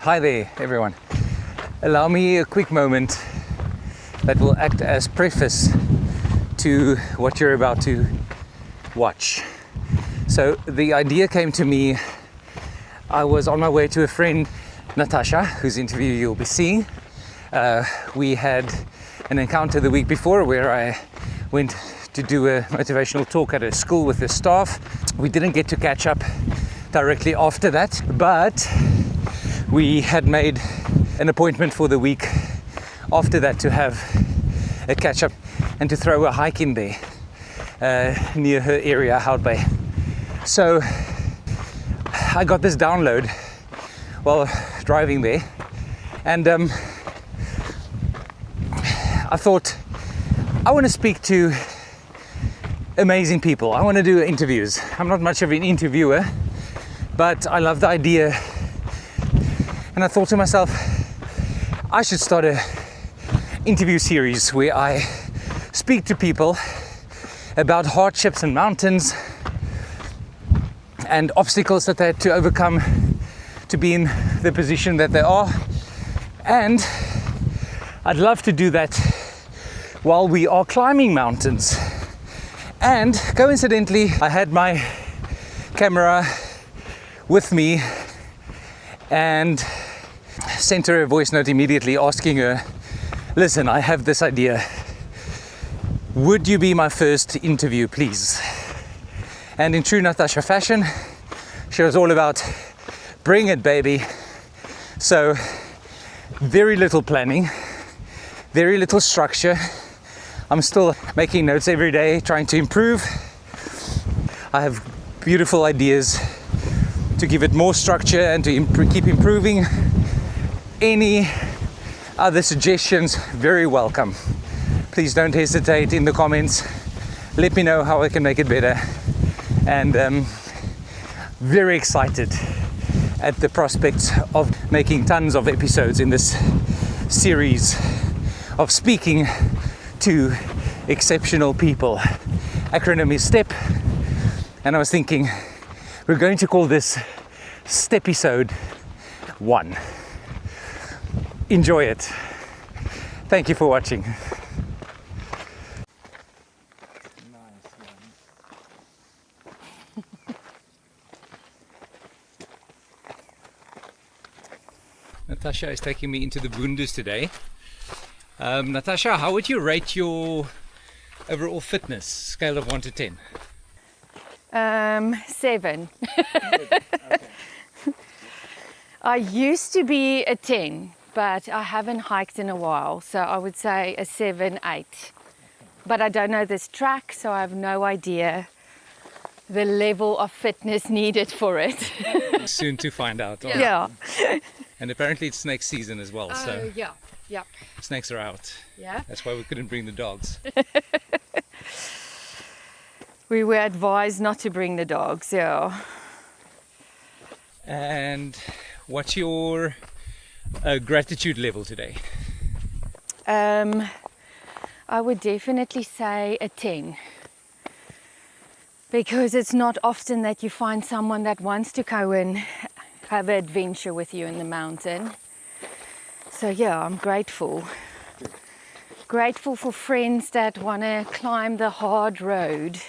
Hi there, everyone. Allow me a quick moment that will act as preface to what you're about to watch. So the idea came to me. I was on my way to a friend, Natasha, whose interview you'll be seeing. We had an encounter the week before where I went to do a motivational talk at a school with the staff. We didn't get to catch up directly after that, but we had made an appointment for the week after that to have a catch up and to throw a hike in there near her area, Hout. So I got this download while driving there, and I thought, I want to speak to amazing people. I want to do interviews. I'm not much of an interviewer, but I love the idea. And I thought to myself, I should start an interview series where I speak to people about hardships and mountains and obstacles that they had to overcome to be in the position that they are. And I'd love to do that while we are climbing mountains. And coincidentally, I had my camera with me and sent her a voice note immediately asking her, listen, I have this idea. Would you be my first interview, please? And in true Natasha fashion, she was all about, bring it, baby. So very little planning, very little structure. I'm still making notes every day, trying to improve. I have beautiful ideas to give it more structure and to keep improving. Any other suggestions, very welcome. Please don't hesitate in the comments. Let me know how I can make it better. And very excited at the prospect of making tons of episodes in this series of speaking to exceptional people. Acronym is STEP, and I was thinking we're going to call this STEPisode 1. Enjoy it. Thank you for watching. Natasha is taking me into the boondoes today. Natasha, how would you rate your overall fitness, scale of 1 to 10? 7. Okay. I used to be a 10, but I haven't hiked in a while, so I would say a 7, 8. But I don't know this track, so I have no idea the level of fitness needed for it. Soon to find out. Yeah. And apparently it's snake season as well, so yeah. snakes are out. Yeah. That's why we couldn't bring the dogs. We were advised not to bring the dogs, yeah. And what's your gratitude level today? I would definitely say a 10. Because it's not often that you find someone that wants to go and have an adventure with you in the mountain. So yeah, I'm grateful. Grateful for friends that want to climb the hard road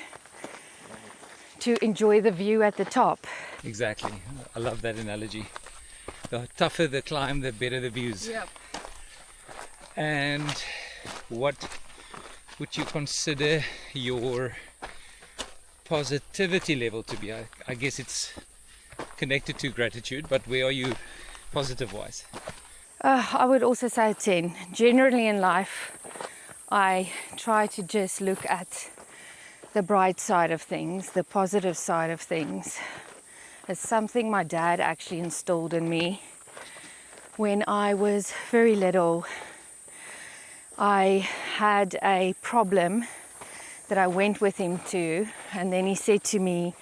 to enjoy the view at the top. Exactly. I love that analogy. The tougher the climb, the better the views. Yep. And what would you consider your positivity level to be? I guess it's connected to gratitude, but where are you positive wise? I would also say 10. Generally in life, I try to just look at the bright side of things, the positive side of things. It's something my dad actually instilled in me. When I was very little, I had a problem that I went with him to, and then he said to me,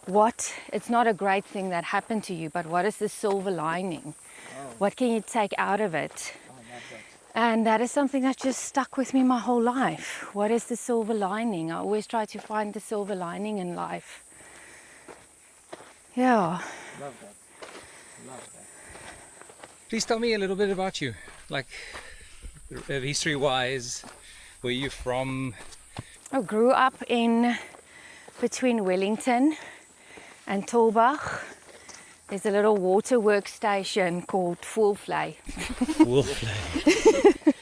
it's not a great thing that happened to you, but what is the silver lining? What can you take out of it? And that is something that just stuck with me my whole life. What is the silver lining? I always try to find the silver lining in life. Yeah. Love that. Please tell me a little bit about you, like history-wise, where you from? I grew up in between Wellington and Tulbagh. There's a little water workstation called Voelvlei. Voelvlei.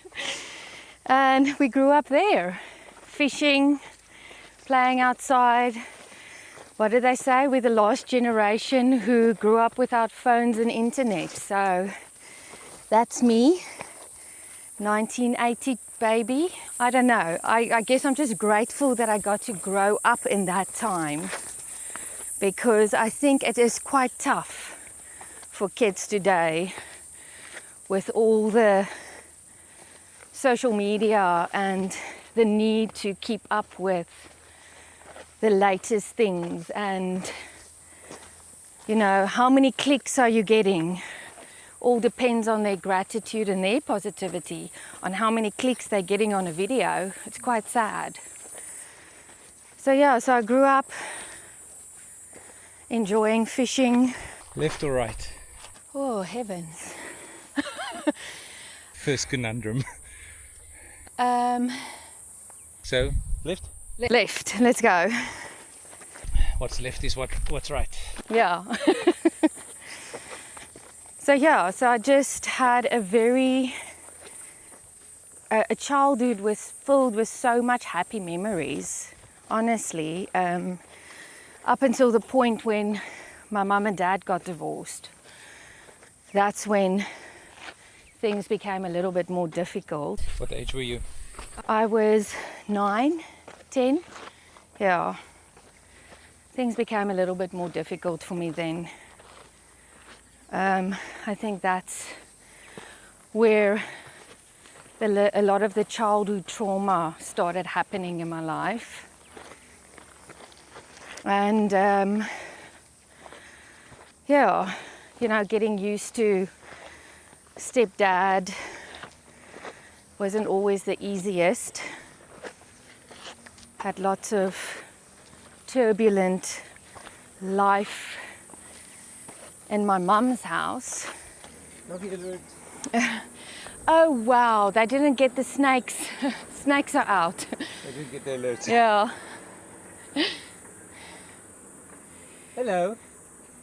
And we grew up there, fishing, playing outside. What do they say? We're the last generation who grew up without phones and internet. So that's me, 1980 baby. I don't know. I guess I'm just grateful that I got to grow up in that time, because I think it is quite tough for kids today with all the social media and the need to keep up with the latest things, and you know, how many clicks are you getting? All depends on their gratitude and their positivity, on how many clicks they're getting on a video. It's quite sad. So yeah, so I grew up enjoying fishing. Left or right? Oh heavens. First conundrum. So, left? Left, let's go. What's left is what's right. Yeah. So I just had a childhood filled with so much happy memories, honestly, up until the point when my mum and dad got divorced. That's when things became a little bit more difficult. What age were you? I was 9, 10, yeah. Things became a little bit more difficult for me then. I think that's where a lot of the childhood trauma started happening in my life. And yeah, you know, getting used to stepdad wasn't always the easiest. Had lots of turbulent life in my mum's house. Doggie Alert. Oh wow, they didn't get the snakes. Snakes are out. They didn't get the alert. Yeah. Hello.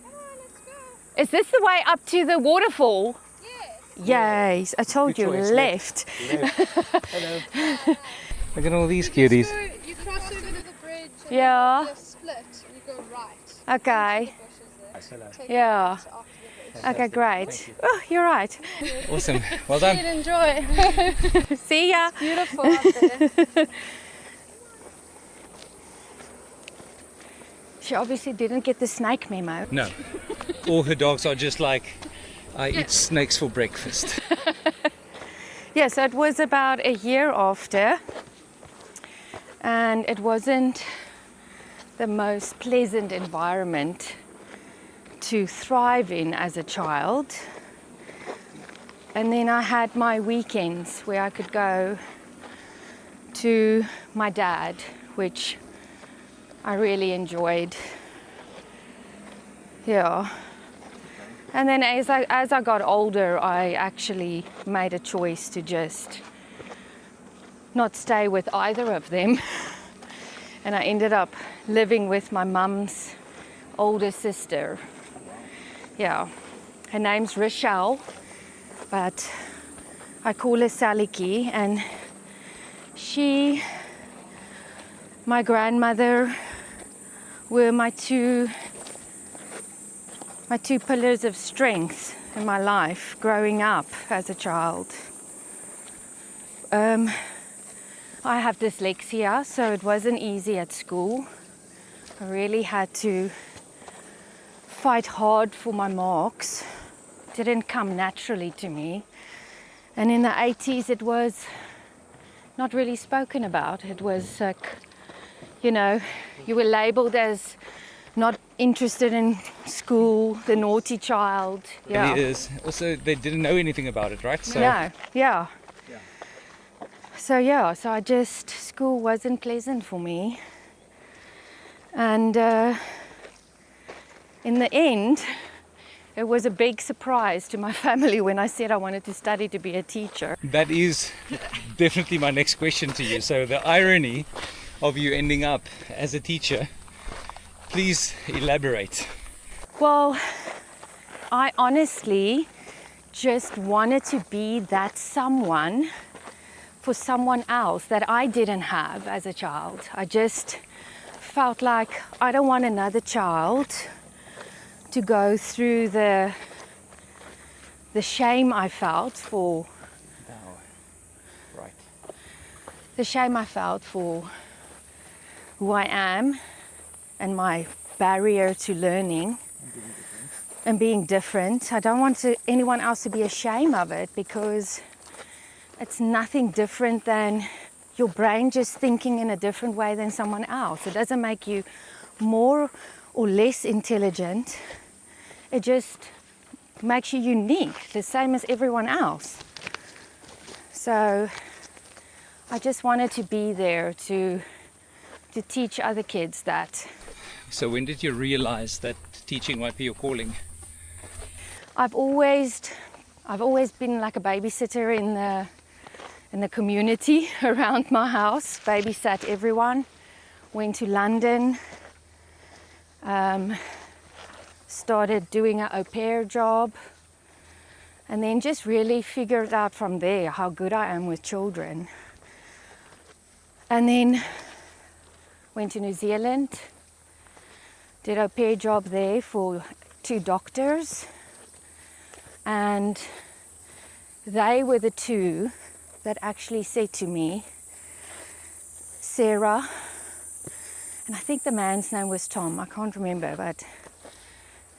Let's go. Is this the way up to the waterfall? Yes. Yes, I told Good you, choice, left. Hello. Look at all these cuties. So you cross over to the bridge and Yeah. you split and you go right. Okay. Bushes there. Take Yeah. right after the bridge. Okay, great. Oh, you're right. Awesome. Well done. Enjoy. See ya. Beautiful out there. She obviously didn't get the snake memo. No. All her dogs are just like, I eat snakes for breakfast. Yeah, so it was about a year after, and it wasn't the most pleasant environment to thrive in as a child. And then I had my weekends where I could go to my dad, which I really enjoyed. Yeah. And then as I got older, I actually made a choice to just not stay with either of them. And I ended up living with my mum's older sister. Yeah. Her name's Rochelle, but I call her Saliki, and my grandmother were my two pillars of strength in my life growing up as a child. I have dyslexia, so it wasn't easy at school. I really had to fight hard for my marks. It didn't come naturally to me. And in the 80s, it was not really spoken about. It was like, you know, you were labeled as not interested in school, the naughty child. Yeah. It is. Also, they didn't know anything about it, right? So, No, yeah. So I just, school wasn't pleasant for me. And in the end, It was a big surprise to my family when I said I wanted to study to be a teacher. That is definitely my next question to you. So the irony of you ending up as a teacher, please elaborate. Well, I honestly just wanted to be that someone for someone else that I didn't have as a child. I just felt like I don't want another child to go through the shame I felt for Right. the shame I felt for who I am and my barrier to learning and being different. I don't want anyone else to be ashamed of it, because it's nothing different than your brain just thinking in a different way than someone else. It doesn't make you more or less intelligent. It just makes you unique, the same as everyone else. So I just wanted to be there to teach other kids that. So when did you realize that teaching might be your calling? I've always been like a babysitter in the community around my house. Babysat everyone. Went to London. Started doing an au pair job, and then just really figured out from there how good I am with children. And then went to New Zealand, did an au pair job there for 2 doctors, and they were the 2 that actually said to me, Sarah, and I think the man's name was Tom, I can't remember, but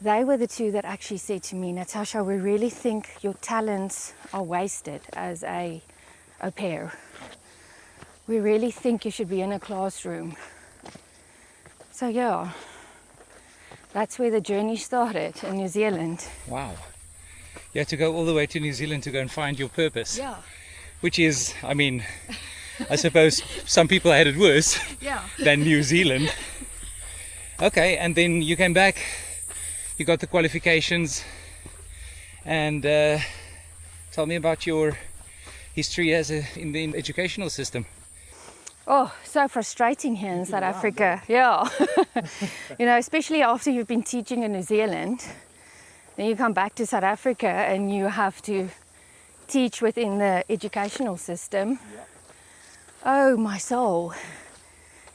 they were the 2 that actually said to me, Natasha, we really think your talents are wasted as a au pair. We really think you should be in a classroom. So yeah, that's where the journey started in New Zealand. Wow. You had to go all the way to New Zealand to go and find your purpose. Yeah. Which is, I mean, I suppose some people had it worse than New Zealand. Okay, and then you came back, you got the qualifications, and tell me about your history in the educational system. Oh, so frustrating here in South Africa. Yeah. You know, especially after you've been teaching in New Zealand, then you come back to South Africa and you have to teach within the educational system. Yeah. Oh, my soul.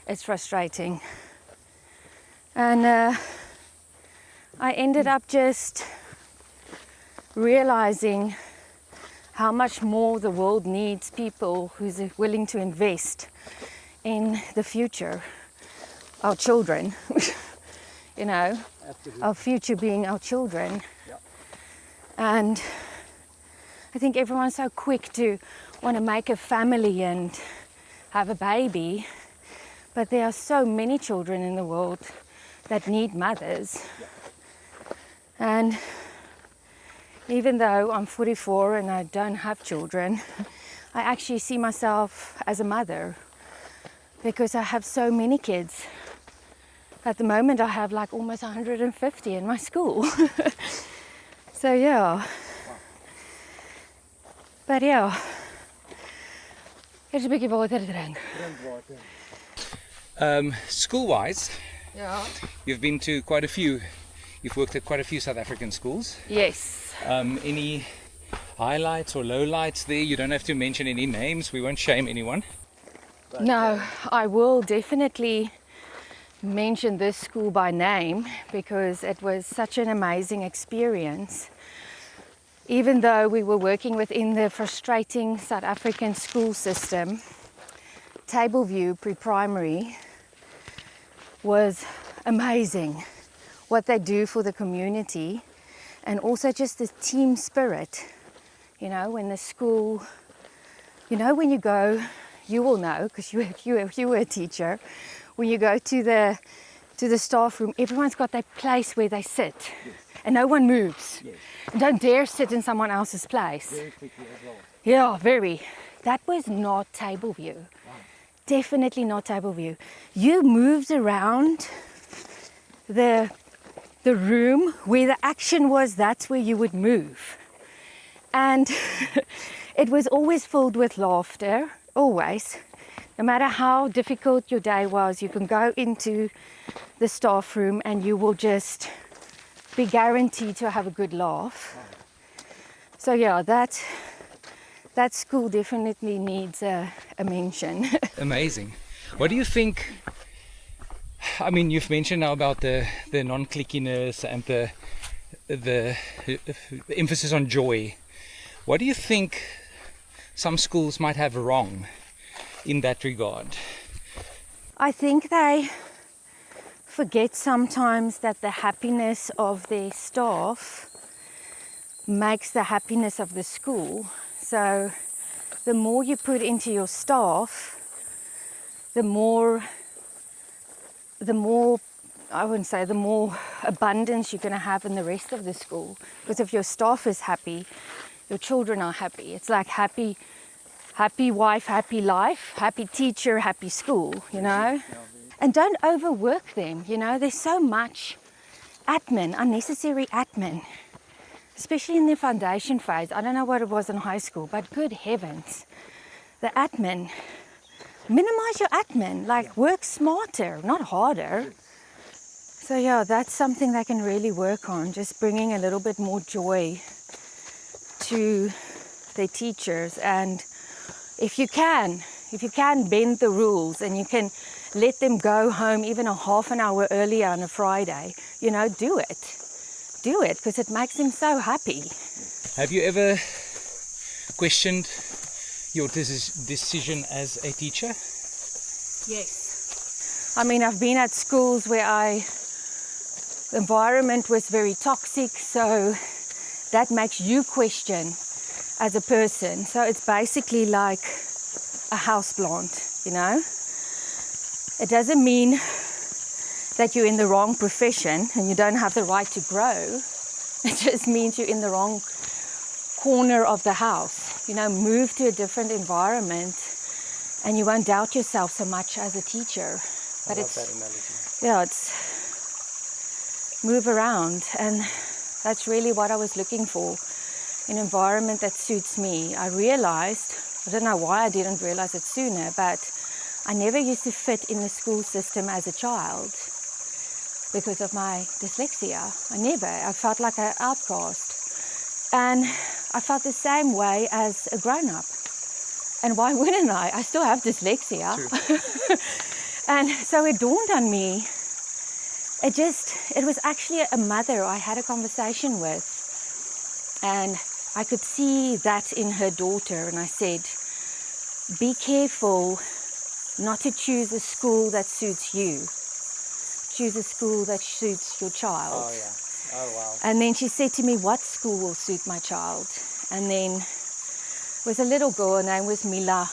It's frustrating. And I ended up just realizing how much more the world needs people who's willing to invest in the future, our children, you know, absolutely. Our future being our children. Yep. And I think everyone's so quick to want to make a family and have a baby, but there are so many children in the world that need mothers. Yep. And even though I'm 44 and I don't have children, I actually see myself as a mother because I have so many kids. At the moment I have like almost 150 in my school. So yeah. But yeah. Here's 'n bietjie water te drink. School-wise, Yeah. you've worked at quite a few South African schools. Yes. Any highlights or lowlights there? You don't have to mention any names, we won't shame anyone. But, no, I will definitely mention this school by name because it was such an amazing experience. Even though we were working within the frustrating South African school system, Tableview Pre-Primary was amazing. What they do for the community, and also just the team spirit. You know, when the school, you know, when you go, you will know because you were a teacher. When you go to the staff room, everyone's got that place where they sit, yes. And no one moves. Yes. And don't dare sit in someone else's place. Very quickly as well. Yeah, very. That was not Tableview. Wow. Definitely not Tableview. You moved around the the room where the action was, that's where you would move. And it was always filled with laughter, always. No matter how difficult your day was, you can go into the staff room and you will just be guaranteed to have a good laugh. So yeah, that school definitely needs a mention. Amazing. What do you think? I mean, you've mentioned now about the non-clickiness and the emphasis on joy. What do you think some schools might have wrong in that regard? I think they forget sometimes that the happiness of their staff makes the happiness of the school. So the more you put into your staff, the more I wouldn't say the more abundance you're going to have in the rest of the school. Because if your staff is happy, your children are happy. It's like happy wife, happy life, happy teacher, happy school, you know. And don't overwork them, you know. There's so much admin, unnecessary admin, especially in the foundation phase. I don't know what it was in high school, but good heavens, the admin. Minimize your admin, like work smarter, not harder. So yeah, that's something they can really work on, just bringing a little bit more joy to their teachers. And if you can bend the rules and you can let them go home even a half an hour earlier on a Friday, you know, do it, because it makes them so happy. Have you ever questioned your decision as a teacher? Yes. I mean, I've been at schools where the environment was very toxic, so that makes you question as a person. So it's basically like a houseplant, you know. It doesn't mean that you're in the wrong profession and you don't have the right to grow. It just means you're in the wrong corner of the house. You know, move to a different environment and you won't doubt yourself so much as a teacher. But I love that analogy. Yeah, it's move around, and that's really what I was looking for, an environment that suits me. I realized, I don't know why I didn't realize it sooner, but I never used to fit in the school system as a child because of my dyslexia. I felt like an outcast. And I felt the same way as a grown-up. And why wouldn't I? I still have dyslexia. And so it dawned on me, it was actually a mother I had a conversation with. And I could see that in her daughter. And I said, be careful not to choose a school that suits you. Choose a school that suits your child. Oh, yeah. Oh, wow. And then she said to me, what school will suit my child? And then was a little girl, her name was Mila,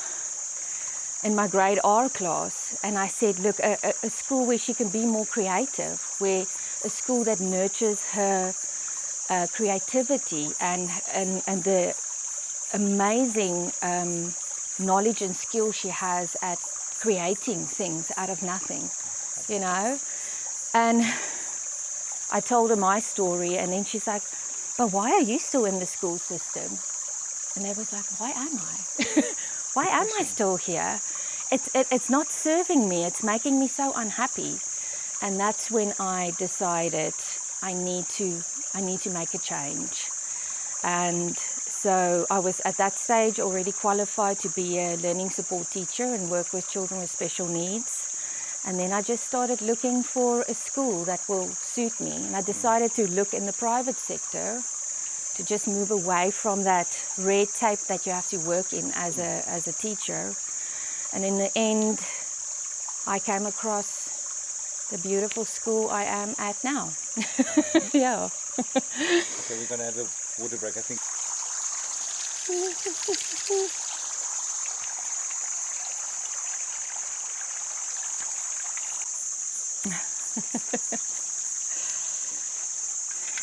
in my grade R class. And I said, look, a school where she can be more creative, where a school that nurtures her creativity and the amazing knowledge and skill she has at creating things out of nothing, you know. And I told her my story, and then she's like, but why are you still in the school system? And I was like, why am I? Why am I still here? It's not serving me. It's making me so unhappy. And that's when I decided I need to make a change. And so I was at that stage already qualified to be a learning support teacher and work with children with special needs. And then I just started looking for a school that will suit me. And I decided to look in the private sector, to just move away from that red tape that you have to work in as a teacher. And in the end, I came across the beautiful school I am at now. Yeah. Okay, we're gonna have a water break, I think.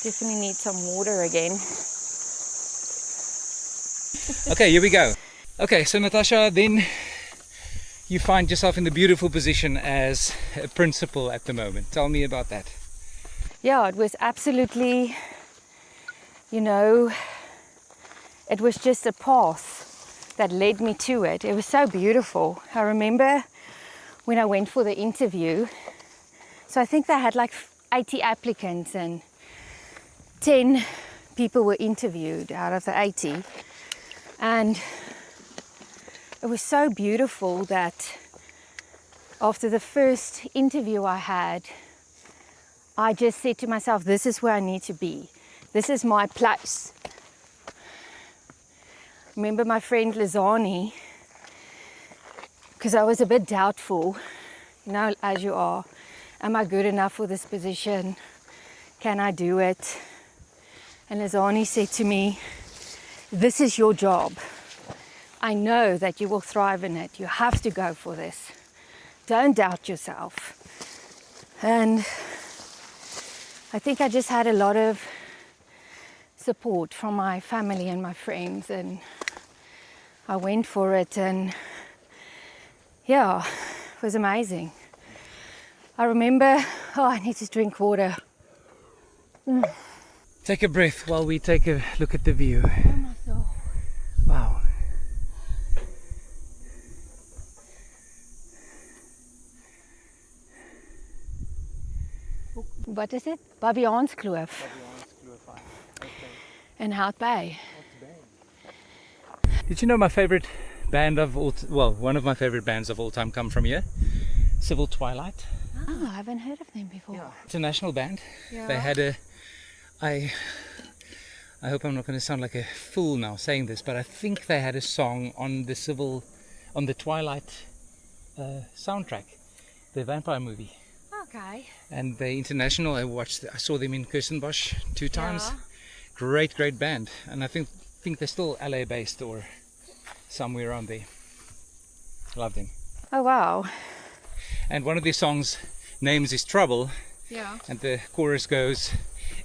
Definitely need some water again. Okay, here we go. Okay, so Natasha, then you find yourself in the beautiful position as a principal at the moment. Tell me about that. yeah, it was absolutely, you know, it was just a path that led me to it. It was so beautiful. I remember when I went for the interview, so I think they had like 80 applicants and 10 people were interviewed out of the 80. And it was so beautiful that after the first interview I had, I just said to myself, this is where I need to be. This is my place. Remember my friend Lizani, because I was a bit doubtful, you know, as you are. Am I good enough for this position? Can I do it? And Lizani said to me, this is your job. I know that you will thrive in it. You have to go for this. Don't doubt yourself. And I think I just had a lot of support from my family and my friends, and I went for it, and yeah, it was amazing. I remember, I need to drink water. Take a breath while we take a look at the view. Oh my soul. Wow. What is it? Baviaanskloof in Hout Bay. Did you know my favorite band of all, one of my favorite bands of all time come from here? Civil Twilight. Oh, I haven't heard of them before. International band. Yeah. They had a, I hope I'm not going to sound like a fool now saying this, but I think they had a song on the Twilight soundtrack, the vampire movie. Okay. And they international. I saw them in Kirstenbosch 2 times. Yeah. Great band, and I think they're still LA based or somewhere around there. Love them. Oh wow. And one of their songs names is Trouble, Yeah. and the chorus goes,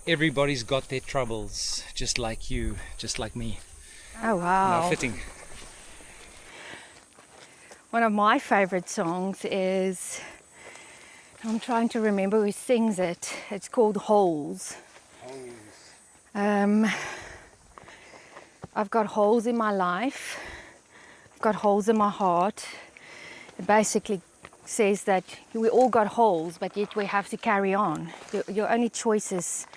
everybody's got their troubles, just like you, just like me. Oh wow. Now fitting. One of my favorite songs is, I'm trying to remember who sings it. It's called Holes. I've got holes in my life. I've got holes in my heart. It basically says that we all got holes, but yet we have to carry on. Your only choice is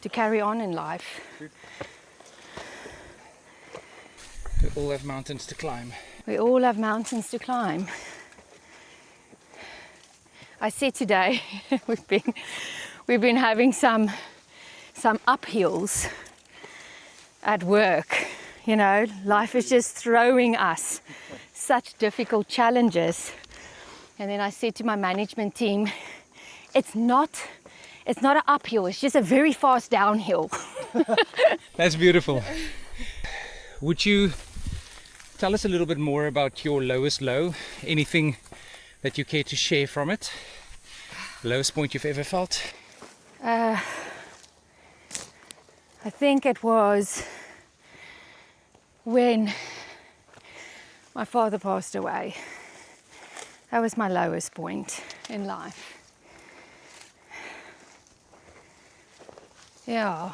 to carry on in life. We all have mountains to climb. We all have mountains to climb. I said today we've been having some uphills at work. You know, life is just throwing us such difficult challenges. And then I said to my management team, it's not an uphill, it's just a very fast downhill. That's beautiful. Would you tell us a little bit more about your lowest low? Anything that you care to share from it? Lowest point you've ever felt? I think it was when my father passed away. That was my lowest point in life. Yeah,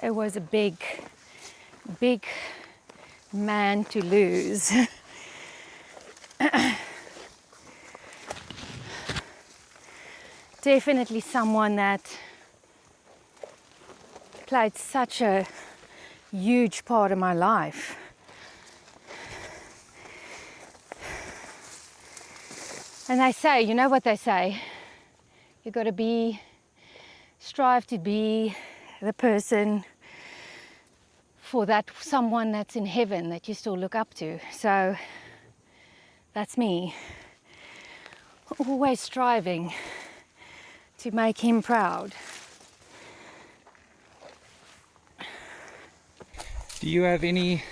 it was a big man to lose. Definitely someone that played such a huge part of my life. And they say, you know what they say? You got to strive to be the person for that someone that's in heaven that you still look up to. So that's me. Always striving to make him proud. Do you have any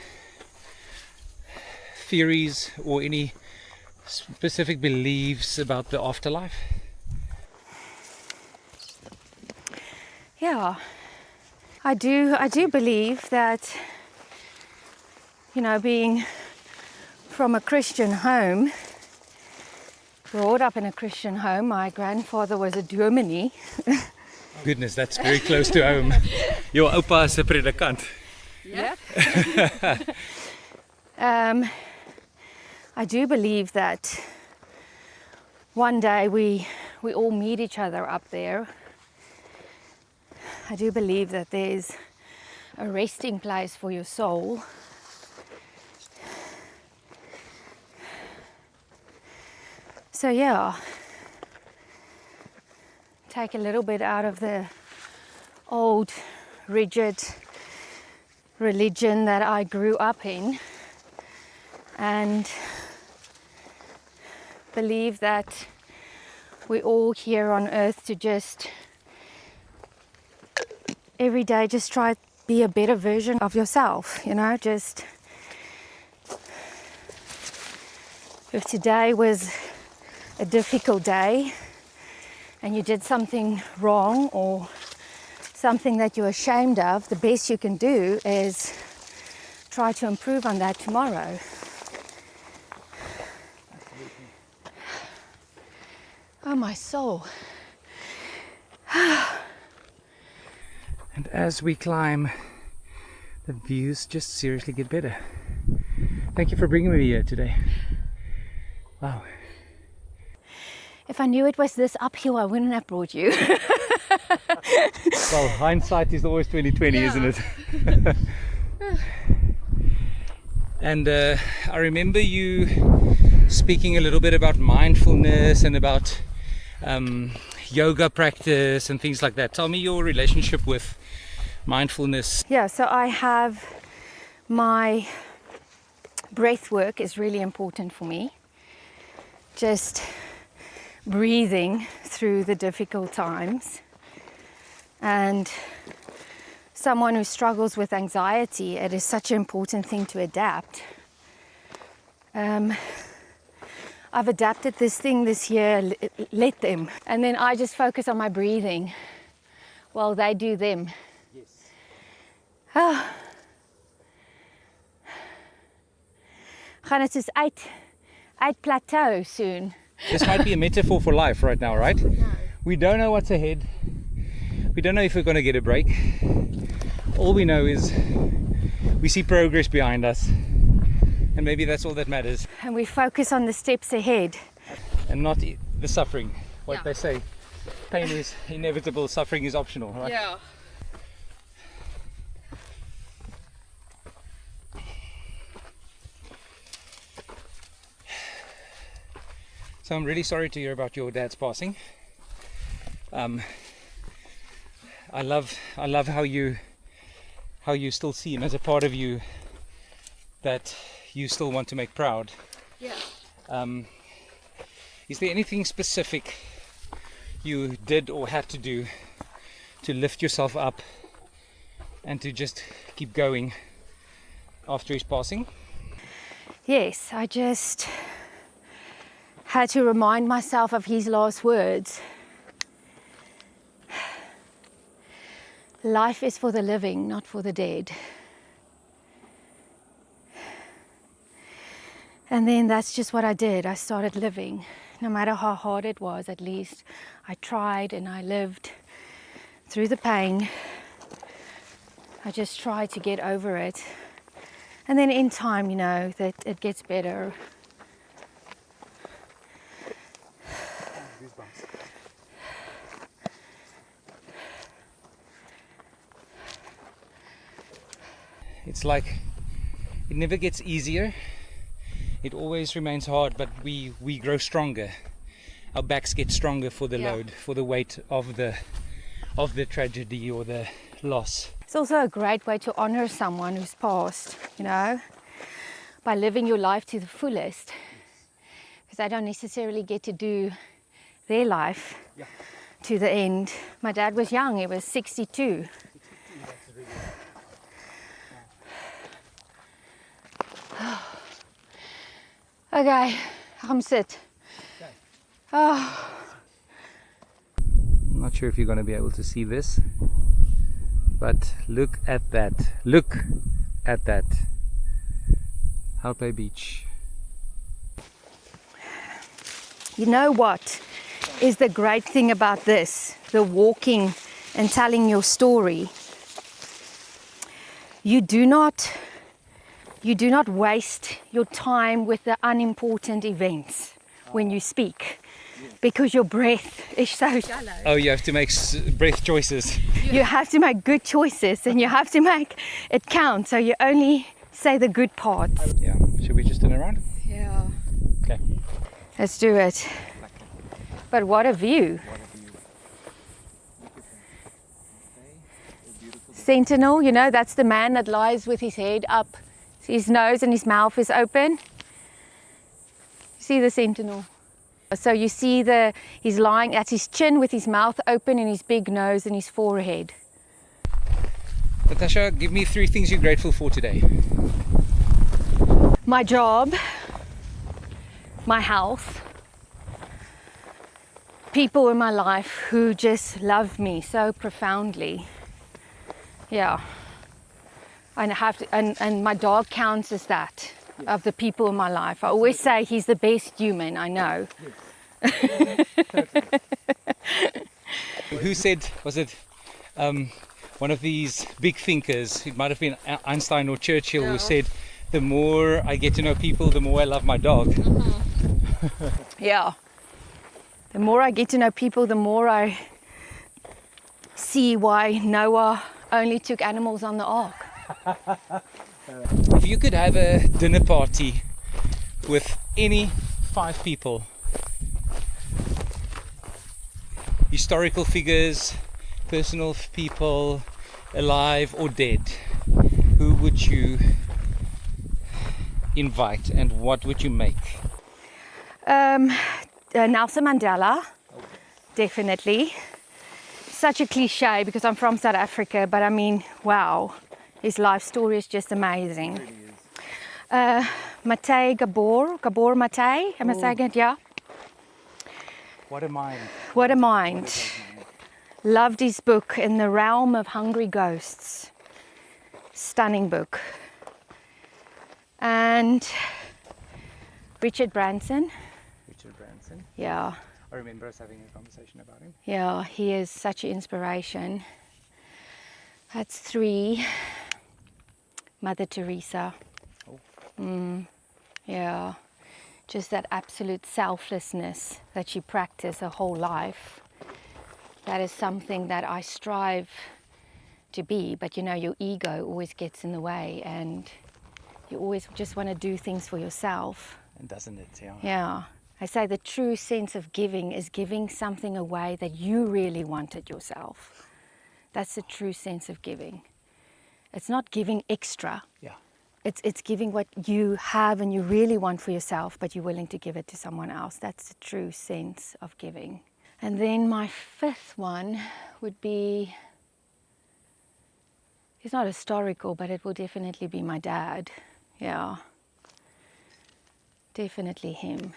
theories or any specific beliefs about the afterlife? Yeah, I do believe that, you know, being from a Christian home, brought up in a Christian home, my grandfather was a dominee, Goodness, that's very close to home. Your oupa is 'n predikant. Yeah. I do believe that one day we all meet each other up there. I do believe that there's a resting place for your soul. So yeah, take a little bit out of the old, rigid religion that I grew up in and believe that we're all here on earth to just every day just try to be a better version of yourself, you know, just if today was a difficult day and you did something wrong or something that you're ashamed of, the best you can do is try to improve on that tomorrow. Oh, my soul. And as we climb, the views just seriously get better. Thank you for bringing me here today. Wow. If I knew it was this uphill, I wouldn't have brought you. Well, hindsight is always 20/20, isn't it? And I remember you speaking a little bit about mindfulness and about yoga practice and things like that. Tell me your relationship with mindfulness. Yeah, so I have my breath work is really important for me. Just breathing through the difficult times. And someone who struggles with anxiety, it is such an important thing to adapt. I've adapted this thing this year, let them. And then I just focus on my breathing while they do them. Yes. Oh. Gaan dit soos uit plateau soon. This might be a metaphor for life right now, right? We don't know what's ahead. We don't know if we're going to get a break. All we know is we see progress behind us. And maybe that's all that matters. And we focus on the steps ahead. And not the suffering. What they say, pain is inevitable, suffering is optional, right? Yeah. So I'm really sorry to hear about your dad's passing. I love how you still see him as a part of you that you still want to make proud. Yeah. Is there anything specific you did or had to do to lift yourself up and to just keep going after his passing? Yes, I just had to remind myself of his last words. Life is for the living, not for the dead. And then that's just what I did. I started living. No matter how hard it was, at least I tried and I lived through the pain. I just tried to get over it. And then in time, you know, that it gets better. It's like it never gets easier. It always remains hard, but we grow stronger. Our backs get stronger for the load, for the weight of the tragedy or the loss. It's also a great way to honor someone who's passed, you know, by living your life to the fullest. Because I don't necessarily get to do their life to the end. My dad was young, he was 62. Okay, come sit. Oh. I'm not sure if you're going to be able to see this, but look at that. Look at that. Hout Beach. You know what is the great thing about this, the walking and telling your story, you do not waste your time with the unimportant events when you speak, because your breath is so shallow. Oh, you have to make breath choices. You have to make good choices, and you have to make it count, so you only say the good parts. Yeah, should we just turn around? Yeah. Okay. Let's do it. But what a view. Sentinel, you know, that's the man that lies with his head up. His nose and his mouth is open. See the sentinel? So you see he's lying at his chin with his mouth open and his big nose and his forehead. Natasha, give me 3 things you're grateful for today. My job, my health, people in my life who just love me so profoundly. Yeah. And my dog counts as that, of the people in my life. I always say he's the best human I know. Who said, was it one of these big thinkers, it might have been Einstein or Churchill, who said, the more I get to know people, the more I love my dog. Mm-hmm. Yeah. The more I get to know people, the more I see why Noah only took animals on the ark. If you could have a dinner party with any 5 people, historical figures, personal people, alive or dead, who would you invite and what would you make? Nelson Mandela, definitely. Such a cliche because I'm from South Africa, but I mean, wow, his life story is just amazing. Gabor Mate, am I saying it? Yeah. What a mind. What a mind. Loved his book, In the Realm of Hungry Ghosts. Stunning book. And Richard Branson. Richard Branson. Yeah. I remember us having a conversation about him. Yeah, he is such an inspiration. That's 3. Mother Teresa. Oh. Yeah. Just that absolute selflessness that she practiced her whole life. That is something that I strive to be, but you know, your ego always gets in the way and you always just want to do things for yourself. And doesn't it? Yeah. Yeah. I say the true sense of giving is giving something away that you really wanted yourself. That's the true sense of giving. It's not giving extra. Yeah. It's giving what you have and you really want for yourself, but you're willing to give it to someone else. That's the true sense of giving. And then my 5th one would be, it's not historical, but it will definitely be my dad. Yeah. Definitely him.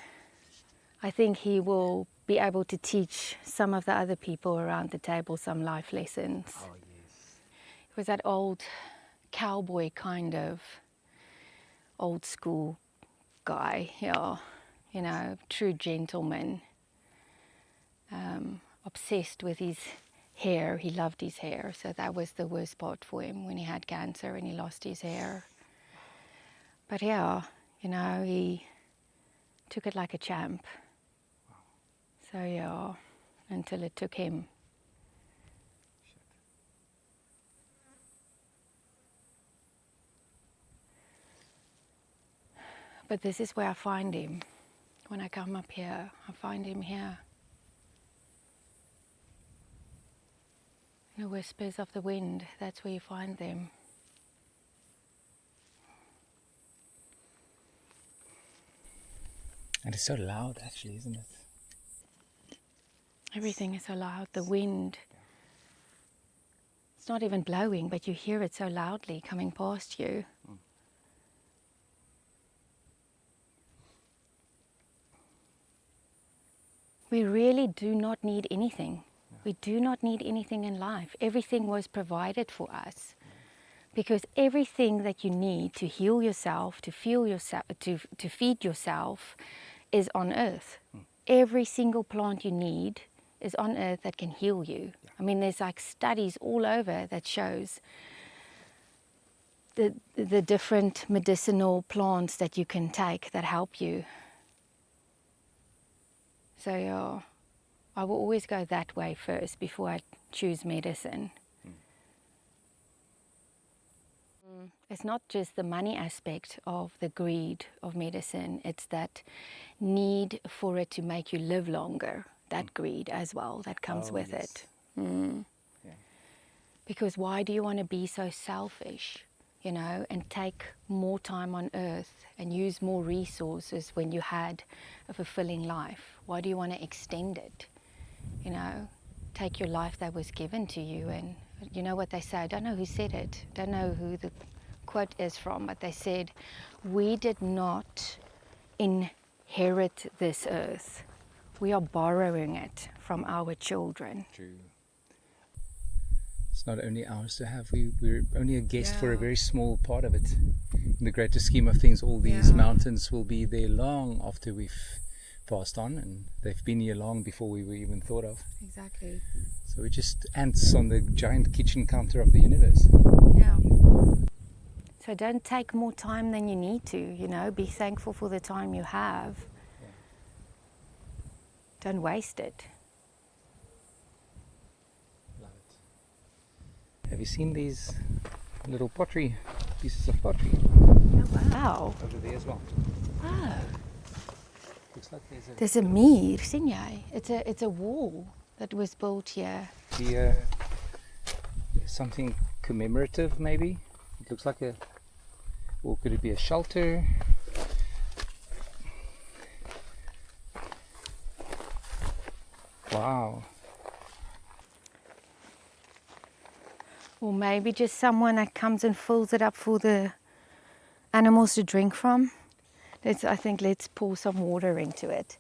I think he will be able to teach some of the other people around the table some life lessons. Oh, yes. He was that old cowboy kind of old school guy, yeah, you know, true gentleman, obsessed with his hair. He loved his hair, so that was the worst part for him when he had cancer and he lost his hair. But yeah, you know, he took it like a champ. So yeah, until it took him. But this is where I find him. When I come up here, I find him here. In the whispers of the wind, that's where you find them. And it's so loud, actually, isn't it? Everything is so loud. The wind. It's not even blowing, but you hear it so loudly coming past you. Mm. We really do not need anything. We do not need anything in life. Everything was provided for us. Because everything that you need to heal yourself, to feel yourself, to feed yourself is on earth. Every single plant you need is on earth that can heal you. I mean, there's like studies all over that shows the different medicinal plants that you can take that help you. So yeah, I will always go that way first before I choose medicine. It's not just the money aspect of the greed of medicine, it's that need for it to make you live longer, that greed as well, that comes with it. Yeah. Because why do you want to be so selfish, you know, and take more time on earth and use more resources when you had a fulfilling life? Why do you want to extend it? You know, take your life that was given to you. And you know what they say, I don't know who said it, don't know who the quote is from, but they said, we did not inherit this earth. We are borrowing it from our children. True. It's not only ours to have, we're only a guest for a very small part of it. In the greater scheme of things, all these mountains will be there long after we've passed on, and they've been here long before we were even thought of. Exactly. So we're just ants on the giant kitchen counter of the universe. Yeah. So don't take more time than you need to, you know, be thankful for the time you have. Yeah. Don't waste it. Love it. Have you seen these little pottery, pieces of pottery? Oh, wow. Over there as well. Oh. Looks like There's a muur, sien jy? It's a wall that was built here. Something commemorative maybe? It looks like or could it be a shelter? Wow. Or maybe just someone that comes and fills it up for the animals to drink from. I think let's pour some water into it.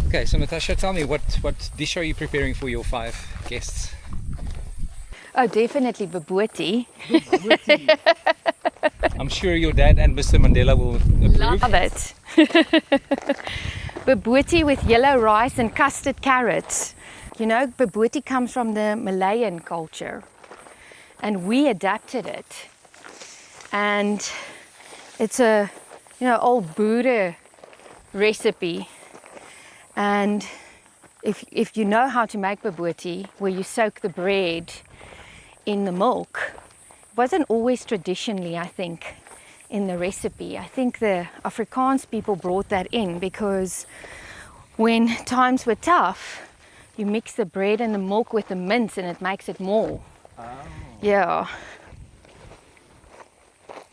Okay, so Natasha, tell me, what dish are you preparing for your 5 guests? Oh, definitely baboti. I'm sure your dad and Mr. Mandela will approve. Love it. Baboti with yellow rice and custard carrots. You know, baboti comes from the Malayan culture, and we adapted it. And it's a, you know, old Buddha recipe. And if you know how to make baboti, where you soak the bread in the milk, it wasn't always traditionally, I think, in the recipe. I think the Afrikaans people brought that in because when times were tough, you mix the bread and the milk with the mince and it makes it more. Oh. Yeah.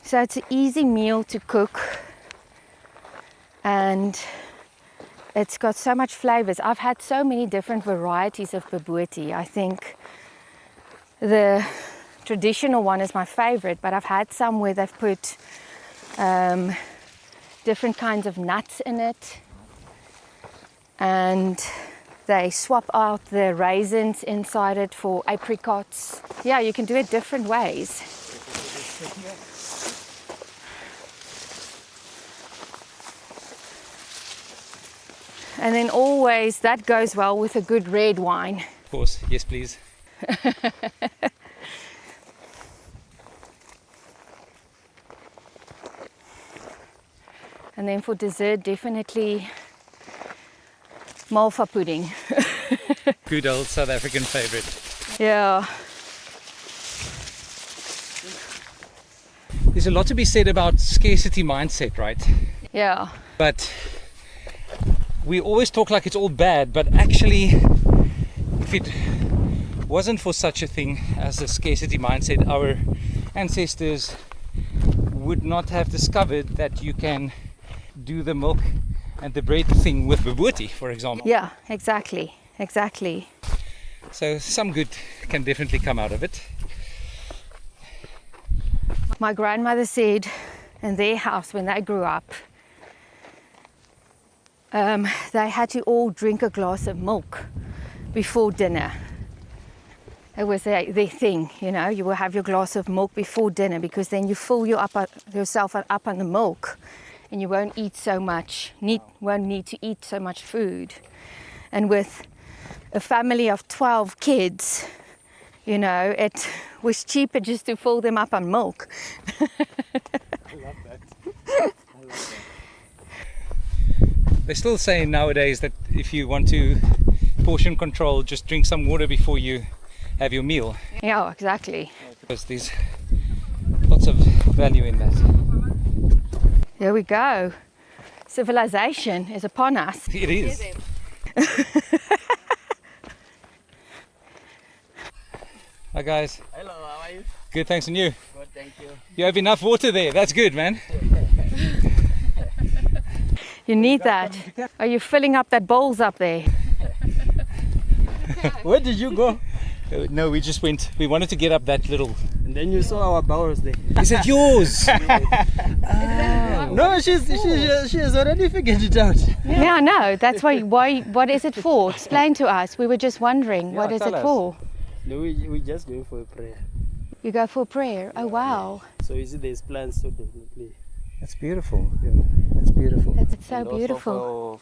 So it's an easy meal to cook, and it's got so much flavors. I've had so many different varieties of baboti. I think the traditional one is my favorite, but I've had some where they've put different kinds of nuts in it, and they swap out the raisins inside it for apricots. Yeah, you can do it different ways. And then always that goes well with a good red wine. Of course, yes please. And then for dessert, definitely malva pudding. Good old South African favorite. Yeah. There's a lot to be said about scarcity mindset, right? Yeah. But we always talk like it's all bad, but actually, if it wasn't for such a thing as a scarcity mindset, our ancestors would not have discovered that you can do the milk and the bread thing with baboti, for example. Yeah, exactly. So some good can definitely come out of it. My grandmother said in their house when they grew up, they had to all drink a glass of milk before dinner. It was their thing, you know, you will have your glass of milk before dinner because then you fill yourself up on the milk and you won't eat so much, won't need to eat so much food. And with a family of 12 kids, you know, it was cheaper just to fill them up on milk. I love that. They still say nowadays that if you want to portion control, just drink some water before you have your meal. Yeah, exactly. Because there's lots of value in that. There we go. Civilization is upon us. It is. Hi guys. Hello, how are you? Good, thanks, and you? Good, thank you. You have enough water there. That's good, man. You need that. Are you filling up that bowls up there? Where did you go? No, we just went. We wanted to get up that little. And then you saw our bowls there. Is it yours? No, she's already figured it out. Yeah, I know. That's why. What is it for? Explain to us. We were just wondering. What is tell it us. for? No, we just going for a prayer. You go for prayer. Oh wow. So you see there's plans, so definitely. That's beautiful. That's beautiful. That's so And also beautiful.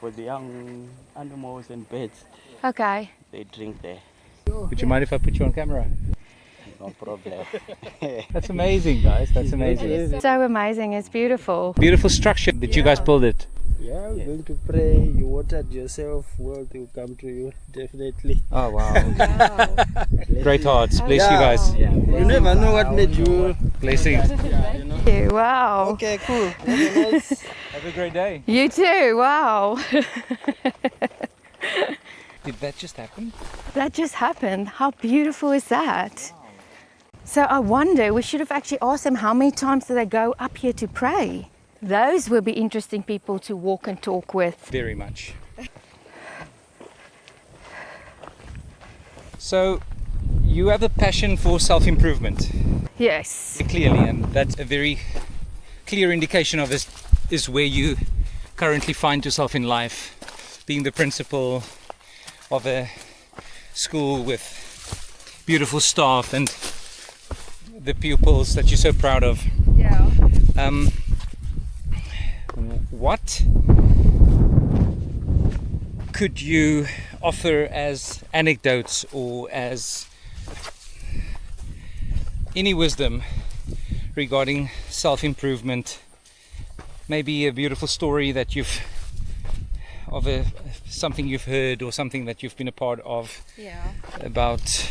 for the young animals and birds, Okay. they drink there. Would you mind if I put you on camera? No problem. That's amazing, guys. That's amazing. So amazing. It's beautiful. Beautiful structure. Did you guys build it? Yeah, we're going to pray. You watered yourself, wealth will come to you, definitely. Oh wow. Great hearts. Bless you guys. Yeah. You never know what made you. Blessings. Yeah, you know. Wow. Okay, cool. Have a nice. Have a great day. You too. Wow. Did that just happen? That just happened. How beautiful is that? So I wonder, we should have actually asked them how many times do they go up here to pray. Those will be interesting people to walk and talk with. Very much. So, you have a passion for self-improvement, Yes. clearly, and that's a very clear indication of this is where you currently find yourself in life, being the principal of a school with beautiful staff and the pupils that you're so proud of. Yeah. What could you offer as anecdotes or as any wisdom regarding self-improvement? Maybe a beautiful story that you've of something you've heard or something that you've been a part of. Yeah. About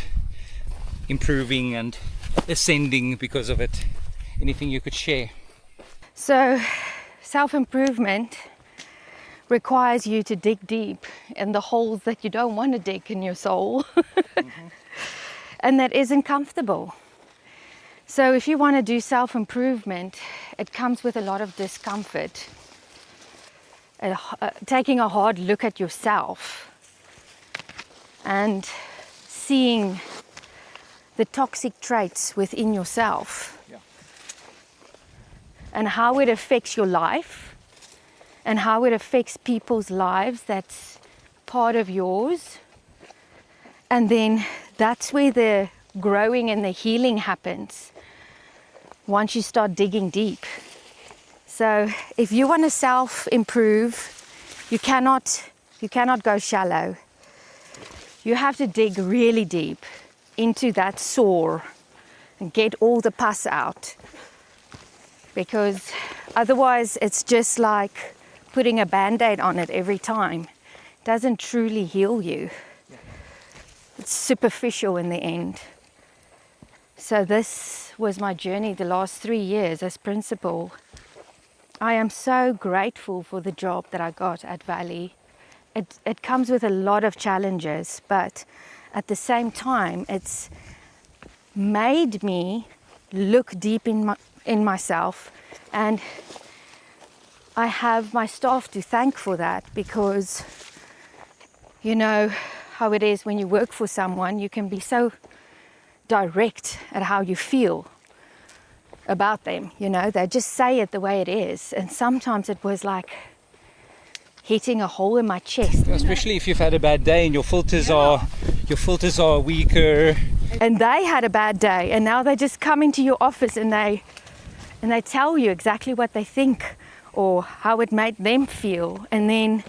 improving and ascending because of it. Anything you could share? So, self-improvement requires you to dig deep in the holes that you don't want to dig in your soul. And that isn't comfortable. So if you want to do self-improvement, it comes with a lot of discomfort. Taking a hard look at yourself and seeing the toxic traits within yourself. And how it affects your life and how it affects people's lives that's part of yours. And then that's where the growing and the healing happens once you start digging deep. So if you want to self-improve, you cannot go shallow. You have to dig really deep into that sore and get all the pus out. Because otherwise it's just like putting a band-aid on it every time. It doesn't truly heal you. It's superficial in the end. So this was my journey the last 3 years as principal. I am so grateful for the job that I got at Valley. It comes with a lot of challenges, but at the same time it's made me look deep in myself, and I have my staff to thank for that, because you know how it is when you work for someone, you can be so direct at how you feel about them, you know, they just say it the way it is, and sometimes it was like hitting a hole in my chest. Especially if you've had a bad day and your filters are weaker. And they had a bad day, and now they just come into your office and they tell you exactly what they think or how it made them feel. And then,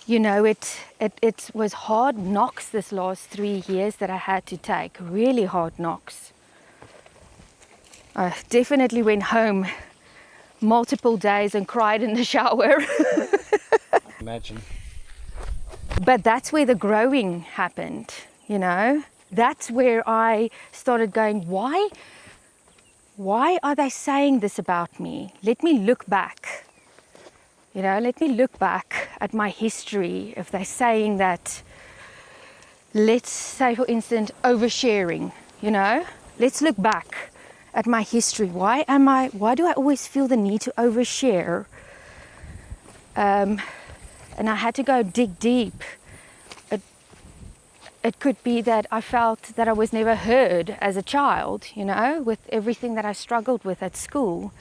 you know, it was hard knocks this last 3 years that I had to take, really hard knocks. I definitely went home multiple days and cried in the shower. Imagine. But that's where the growing happened, you know. That's where I started going, why are they saying this about me? Let me look back. You know, let me look back at my history. If they're saying that, let's say, for instance, oversharing, you know, let's look back at my history. Why do I always feel the need to overshare? And I had to go dig deep. It could be that I felt that I was never heard as a child, you know, with everything that I struggled with at school.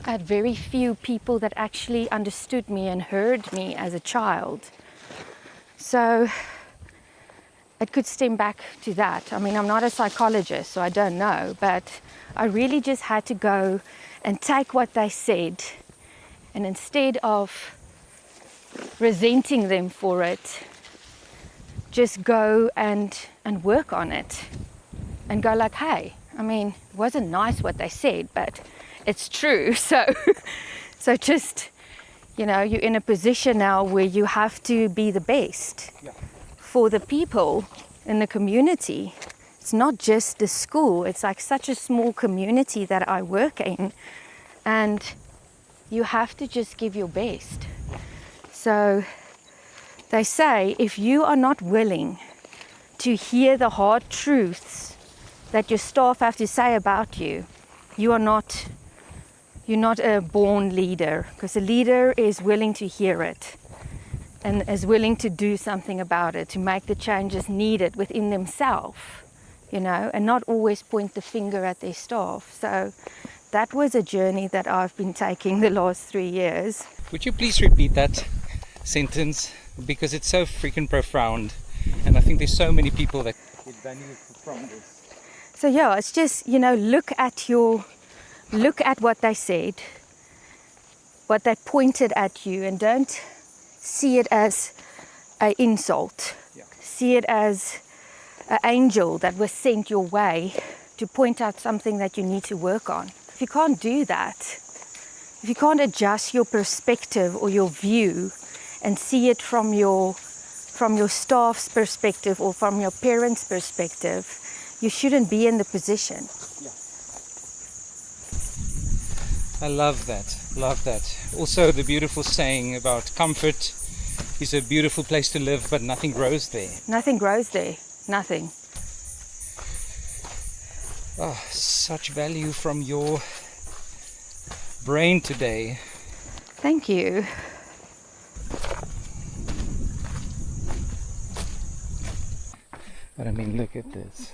I had very few people that actually understood me and heard me as a child. So it could stem back to that. I mean, I'm not a psychologist, so I don't know, but I really just had to go and take what they said, and instead of resenting them for it, just go and work on it and go like, hey, I mean, it wasn't nice what they said, but it's true. So just, you know, you're in a position now where you have to be the best for the people in the community. It's not just the school. It's like such a small community that I work in, and you have to just give your best. So they say, if you are not willing to hear the hard truths that your staff have to say about you, you're not a born leader, because a leader is willing to hear it and is willing to do something about it, to make the changes needed within themselves, you know, and not always point the finger at their staff. So that was a journey that I've been taking the last 3 years. Would you please repeat that sentence? Because it's so freaking profound, and I think there's so many people that would benefit from this. So yeah, it's just, you know, look at what they said, what they pointed at you, and don't see it as an insult. See it as an angel that was sent your way to point out something that you need to work on. If you can't do that, if you can't adjust your perspective or your view and see it from your staff's perspective or from your parents' perspective, you shouldn't be in the position. I love that. Love that. Also, the beautiful saying about comfort is a beautiful place to live, but nothing grows there. Nothing grows there. Nothing. Oh, such value from your brain today. Thank you. But I mean, look at this.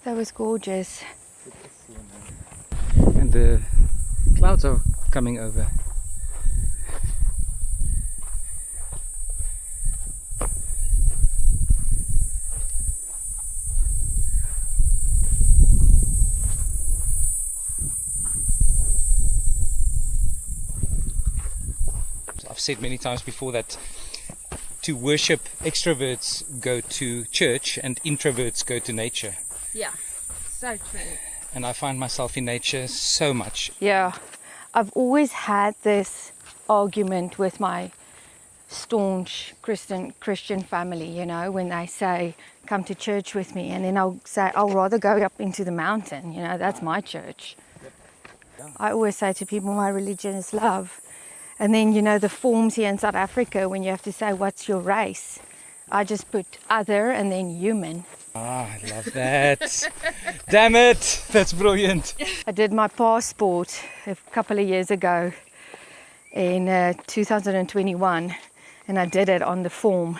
That was gorgeous. And the clouds are coming over. I've said many times before that to worship, extroverts go to church and introverts go to nature. Yeah, so true. And I find myself in nature so much. Yeah, I've always had this argument with my staunch Christian family, you know, when they say, come to church with me, and then I'll say, I'll rather go up into the mountain, you know, that's my church. I always say to people, my religion is love. And then, you know, the forms here in South Africa, when you have to say, what's your race? I just put other and then human. Ah, I love that. Damn it, that's brilliant. I did my passport a couple of years ago in 2021, and I did it on the form.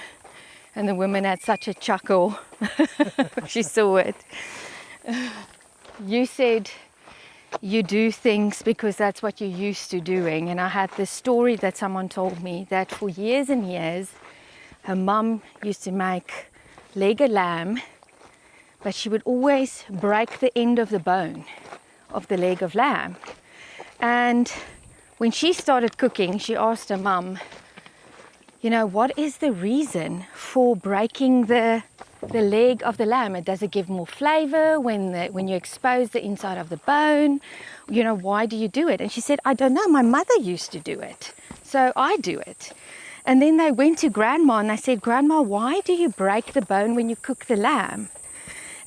And the woman had such a chuckle. She saw it. You said you do things because that's what you're used to doing. And I had this story that someone told me that for years and years, her mum used to make leg of lamb but she would always break the end of the bone of the leg of lamb. And when she started cooking, she asked her mum, you know, what is the reason for breaking the leg of the lamb? Does it give more flavor when you expose the inside of the bone? You know, why do you do it? And she said, I don't know, my mother used to do it, so I do it. And then they went to Grandma and they said, Grandma, why do you break the bone when you cook the lamb?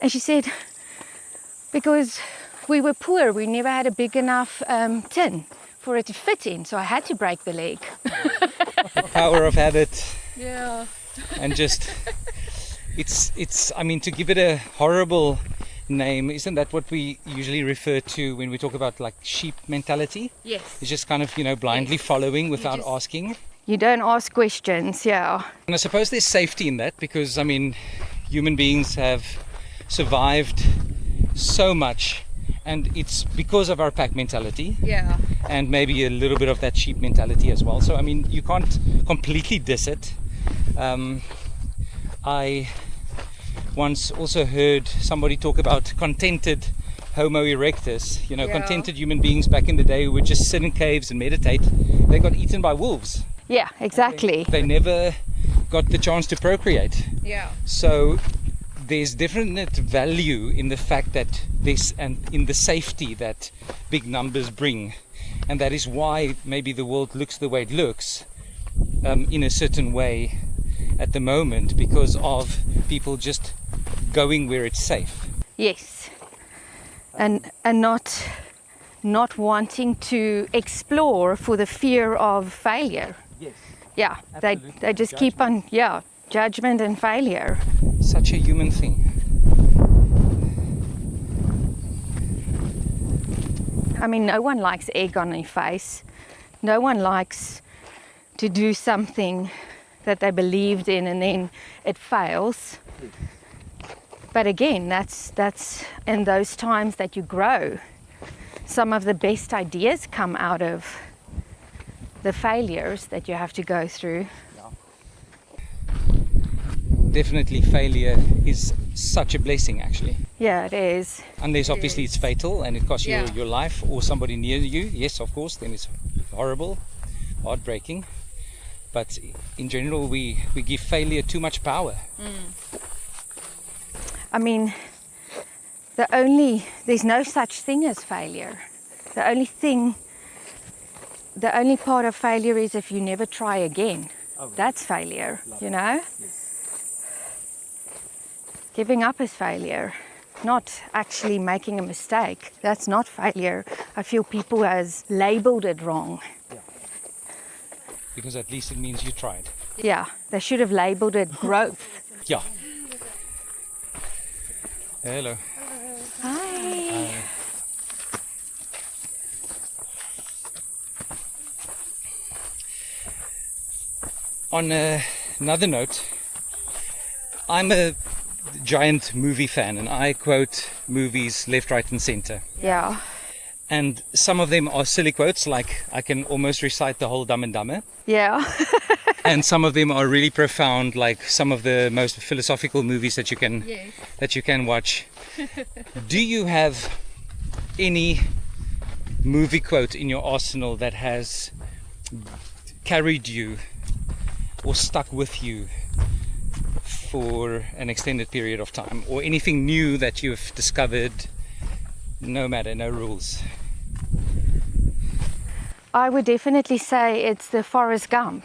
And she said, because we were poor, we never had a big enough tin for it to fit in, so I had to break the leg. The power of habit. Yeah. And just, it's, I mean, to give it a horrible name, isn't that what we usually refer to when we talk about like sheep mentality? Yes. It's just kind of, you know, blindly following without asking. You don't ask questions, yeah. And I suppose there's safety in that because, I mean, human beings have survived so much, and it's because of our pack mentality. Yeah. And maybe a little bit of that sheep mentality as well. So, I mean, you can't completely diss it. I once also heard somebody talk about contented Homo erectus, you know, contented human beings back in the day who would just sit in caves and meditate. They got eaten by wolves. Yeah, exactly. They never got the chance to procreate. Yeah. So there's definite value in the fact that this, and in the safety that big numbers bring. And that is why maybe the world looks the way it looks in a certain way at the moment, because of people just going where it's safe. Yes. And not wanting to explore for the fear of failure. Yes. Yeah, Absolutely. they just keep on, judgment and failure. Such a human thing. I mean, no one likes egg on their face. No one likes to do something that they believed in and then it fails. But again, that's in those times that you grow. Some of the best ideas come out of the failures that you have to go through. Definitely failure is such a blessing, actually. Yeah, it is. Unless obviously it's fatal and it costs you your life or somebody near you. Yes, of course, then it's horrible, heartbreaking. But in general, we give failure too much power. I mean, there's no such thing as failure. The only part of failure is if you never try again. That's failure, you know? Giving up is failure, not actually making a mistake. That's not failure. I feel people has labeled it wrong. Because at least it means you tried. Yeah, they should have labeled it growth. Yeah. Hello. Hi. On another note, I'm a giant movie fan and I quote movies left, right and center. Yeah. And some of them are silly quotes, like I can almost recite the whole Dumb and Dumber. Yeah. And some of them are really profound, like some of the most philosophical movies that you can watch. Do you have any movie quote in your arsenal that has carried you or stuck with you for an extended period of time, or anything new that you've discovered? No matter, no rules. I would definitely say it's the Forrest Gump.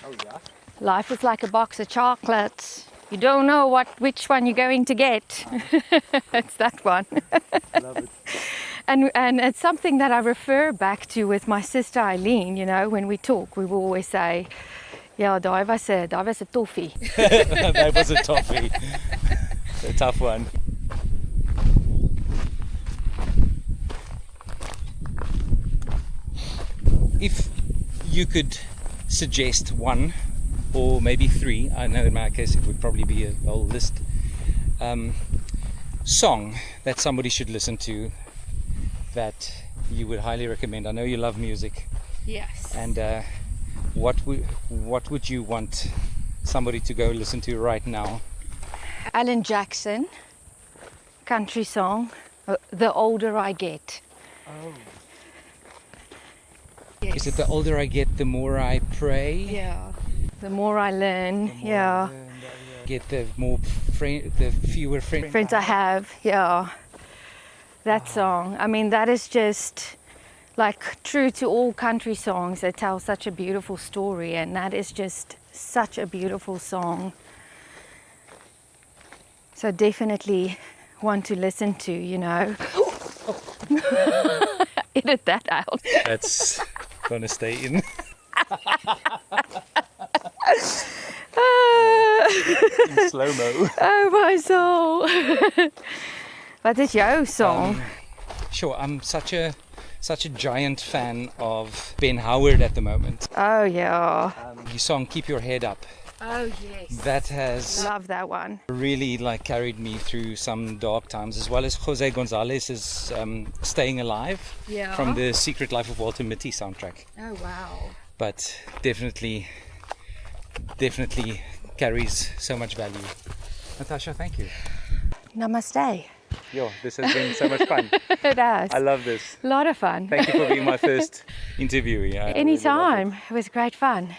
Oh yeah. Life is like a box of chocolates. You don't know which one you're going to get. It's that one. Love it. And it's something that I refer back to with my sister Eileen. You know, when we talk, we will always say, "Ja, daai was 'n toffie." That was a toffee. A tough one. If you could suggest one, or maybe three, I know in my case it would probably be a whole list, song that somebody should listen to that you would highly recommend. I know you love music. Yes. And what would you want somebody to go listen to right now? Alan Jackson, country song, The Older I Get. Is it the older I get, the more I pray? Yeah. The more I learn, The more yeah. I learn, get the more the fewer Friends I have, yeah. That song. I mean, that is just like true to all country songs. They tell such a beautiful story, and that is just such a beautiful song. So definitely one to listen to, you know. Edit that out. That's gonna stay in. In slow-mo. Oh my soul. Wat is jou song? Sure, I'm such a giant fan of Ben Howard at the moment. Oh yeah. His song "Keep Your Head Up." Oh yes. That has Love that one. really like carried me through some dark times, as well as Jose Gonzalez's "Staying Alive" Yeah. from the Secret Life of Walter Mitty soundtrack. Oh wow. But definitely carries so much value. Natasha, thank you. Namaste. Yo, this has been so much fun. It has. I love this. A lot of fun. Thank you for being my first interviewee. I really loved it. Anytime. It was great fun.